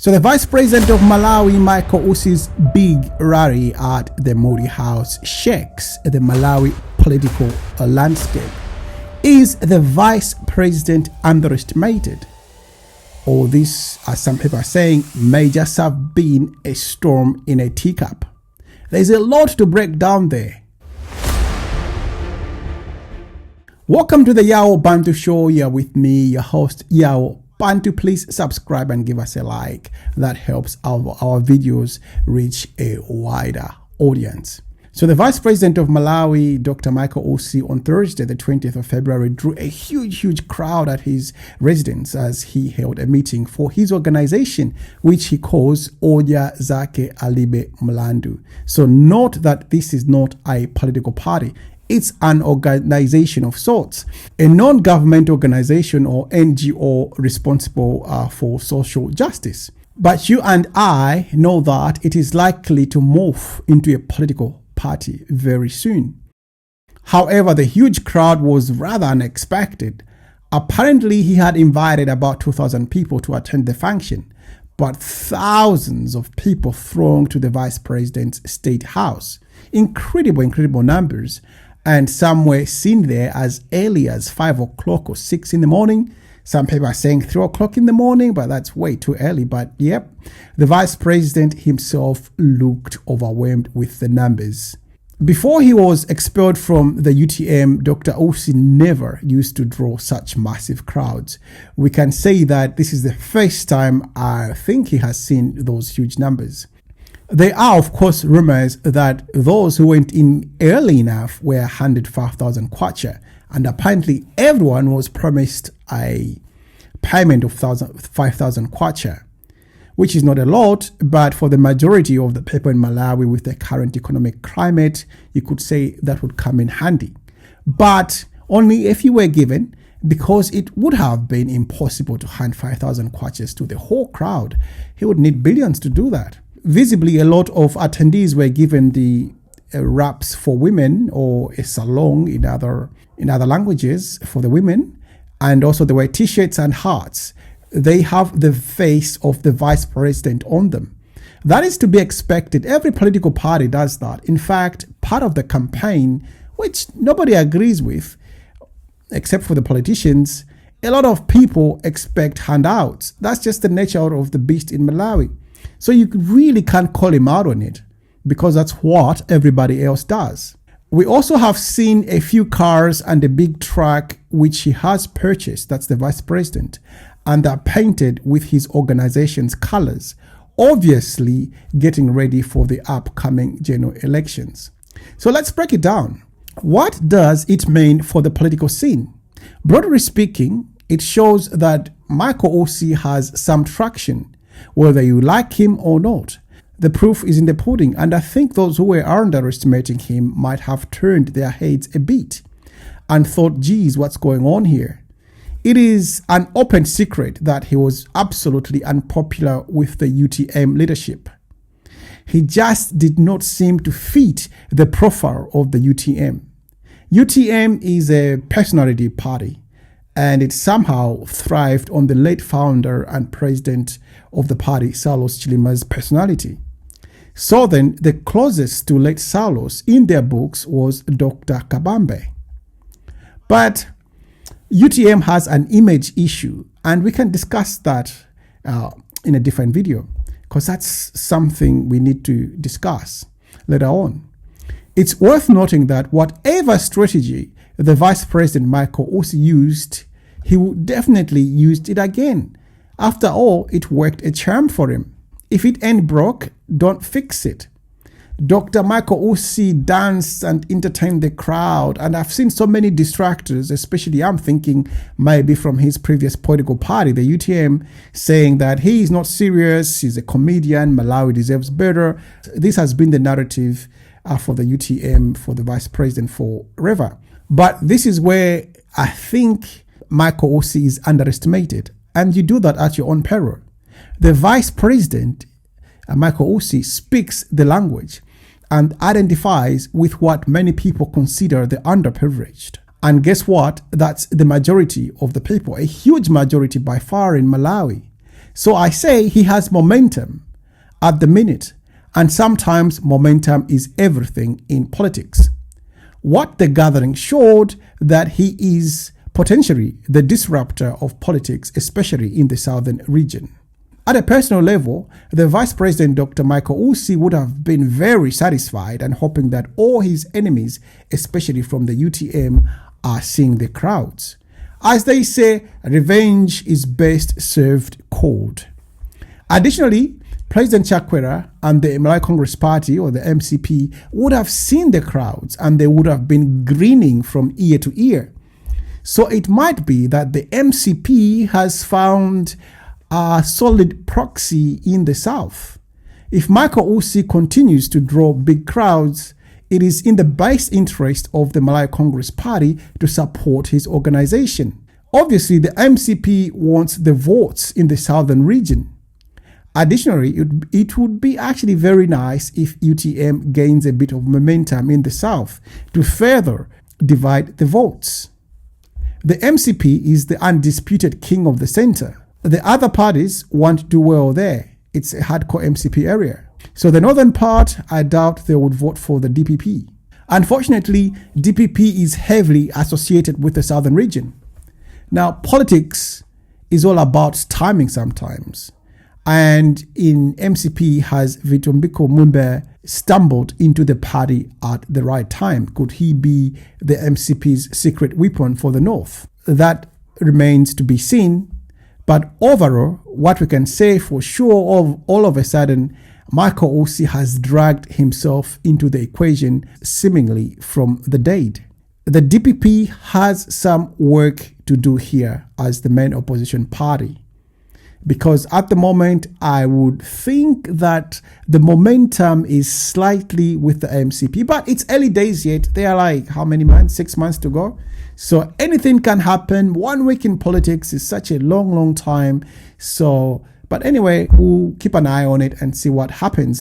So the Vice President of Malawi, Michael Usi's big rally at the Modi House shakes the Malawi political landscape. Is the Vice President underestimated? Or this, as some people are saying, may just have been a storm in a teacup? There's a lot to break down there. Welcome to the Yao Bantu Show. You're with me, your host, Yao Bantu. Please subscribe and give us a like. That helps our videos reach a wider audience. So the Vice President of Malawi, Dr. Michael Usi, on Thursday, the 20th of February, drew a huge crowd at his residence as he held a meeting for his organization, which he calls Oja Zake Alibe Mlandu. So note that this is not a political party. It's an organization of sorts, a non-government organization or NGO responsible for social justice. But you and I know that it is likely to morph into a political party very soon. However, the huge crowd was rather unexpected. Apparently, he had invited about 2,000 people to attend the function, but thousands of people thronged to the Vice President's State House. Incredible numbers. And some were seen there as early as 5 o'clock or 6 in the morning. Some people are saying 3 o'clock in the morning, but that's way too early. But yep, the Vice President himself looked overwhelmed with the numbers. Before he was expelled from the UTM, Dr. Usi never used to draw such massive crowds. We can say that this is the first time I think he has seen those huge numbers. There are, of course, rumors that those who went in early enough were handed 5,000 kwacha, and apparently everyone was promised a payment of 5,000 kwacha, which is not a lot, but for the majority of the people in Malawi with the current economic climate, you could say that would come in handy. But only if you were given, because it would have been impossible to hand 5,000 kwachas to the whole crowd. He would need billions to do that. Visibly, a lot of attendees were given the wraps for women, or a sarong in other languages for the women, and also there were t-shirts and hats. They have the face of the Vice President on them. That is to be expected. Every political party does that. In fact, part of the campaign, which nobody agrees with, except for the politicians, a lot of people expect handouts. That's just the nature of the beast in Malawi. So you really can't call him out on it, because that's what everybody else does. We also have seen a few cars and a big truck which he has purchased, that's the Vice President, and are painted with his organization's colors, obviously getting ready for the upcoming general elections. So let's break it down. What does it mean for the political scene? Broadly speaking, it shows that Michael Usi has some traction, whether you like him or not. The proof is in the pudding, and I think those who were underestimating him might have turned their heads a bit and thought, geez, what's going on here? It is an open secret that he was absolutely unpopular with the UTM leadership. He just did not seem to fit the profile of the UTM. UTM is a personality party, and it somehow thrived on the late founder and president of the party, Saulos Chilima's personality. So then, the closest to late Saulos in their books was Dr. Kabambe. But UTM has an image issue, and we can discuss that in a different video, because that's something we need to discuss later on. It's worth noting that whatever strategy the Vice President Michael Usi used, he would definitely use it again. After all, it worked a charm for him. If it ain't broke, don't fix it. Dr. Michael Usi danced and entertained the crowd, and I've seen so many distractors, especially I'm thinking maybe from his previous political party, the UTM, saying that he is not serious, he's a comedian, Malawi deserves better. This has been the narrative for the UTM, for the Vice President forever. But this is where I think Michael Usi is underestimated, and you do that at your own peril. The Vice President, Michael Usi, speaks the language and identifies with what many people consider the underprivileged. And guess what? That's the majority of the people, a huge majority by far in Malawi. So I say he has momentum at the minute, and sometimes momentum is everything in politics. What the gathering showed that he is potentially the disruptor of politics, especially in the southern region. At a personal level, the Vice President Dr. Michael Ussi would have been very satisfied and hoping that all his enemies, especially from the UTM, are seeing the crowds. As they say, revenge is best served cold. Additionally, President Chakwera and the Malay Congress Party, or the MCP, would have seen the crowds and they would have been grinning from ear to ear. So it might be that the MCP has found a solid proxy in the south. If Michael Ussi continues to draw big crowds, it is in the best interest of the Malay Congress Party to support his organization. Obviously, the MCP wants the votes in the southern region. Additionally, it would be actually very nice if UTM gains a bit of momentum in the south to further divide the votes. The MCP is the undisputed king of the center. The other parties won't do well there. It's a hardcore MCP area. So the northern part, I doubt they would vote for the DPP. Unfortunately, DPP is heavily associated with the southern region. Now, politics is all about timing sometimes. And in MCP, has Vitumbiko Mumbe stumbled into the party at the right time? Could he be the MCP's secret weapon for the north? That remains to be seen. But overall, what we can say for sure, all of a sudden, Michael Ussi has dragged himself into the equation seemingly from the dead. The DPP has some work to do here as the main opposition party, because at the moment, I would think that the momentum is slightly with the MCP, but it's early days yet. They are like, how many months? 6 months to go. So anything can happen. 1 week in politics is such a long time. So, but anyway, we'll keep an eye on it and see what happens.